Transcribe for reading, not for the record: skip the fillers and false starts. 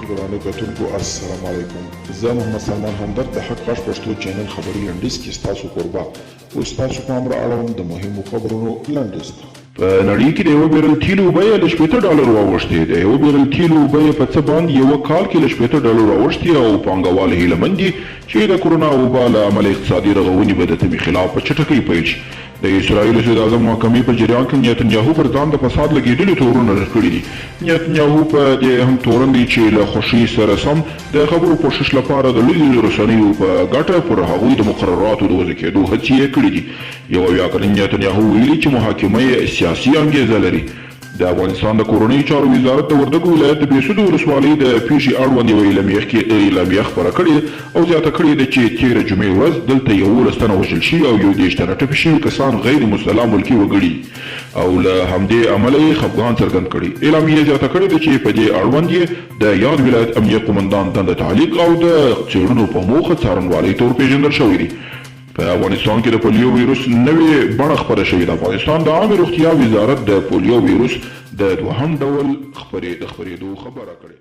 ګرانو کتونکو السلام علیکم. زه محمد سلمان همدرد د حق غږ پښتو چینل خبري لنډیز کې ستاسو کوربه اوس تاسو پام را اړوم د مهمو خبرونو لنډیز ته. په نړۍ کې د یو بیرل تیلو بیه له $80 واوښتې. د یو بیرل تیلو بیه په څه باندې یو کال کې له $80 واوښتې او پانګوال هیله مند دي چې د کرونا وبا له امله اقتصادي رغونې به د تمې خلاف په چټکۍ پیل شي. د اسرائیل صدر اعظم محکمې په جریان کې نیتنیاهو پر ځان د فساد لګېدلي تورونه لرکړي دي. نیتنیاهو په دې هم تورن دی چې له خوښۍ سره سم د خبرو پوښښ لپاره د لویو رسنیو په ګټه پر هغوی د مقرراتو د وضع کېدو هڅې یې کړي دي. یو اویا کلن نیتنیاهو ویلي چې محاکمه یې سیاسي انګیزه لري. د افغانستان د کورنیو چارو وزارت د وردګو ولایت د بېسودو ولسوالۍ د پیښې اړوند یوه اعلامیه خپره کړې او زیاته کړې ده چې تېره جمعې ورځ دلته 11 تنه وژل شوي او 21 تنه ټپي شوي کسان غیر مسلح ملکي وګړي او له همدې امله یې خفګان څرګند کړي. اعلامیه زیاته کړې ده چې په دې اړوند یې د یاد ولایت امنیه قومندان دنده تعلیق او د څېړنو په موخه څارنوالۍ تور پیژندل شوي دي. په افغانستان کې د پولیو ویروس نوې بڼه خپره شوې ده. افغانستان د عامې روغتیا وزارت د پولیو ویروس د دوهم ډول خپرېدو خبره کړې.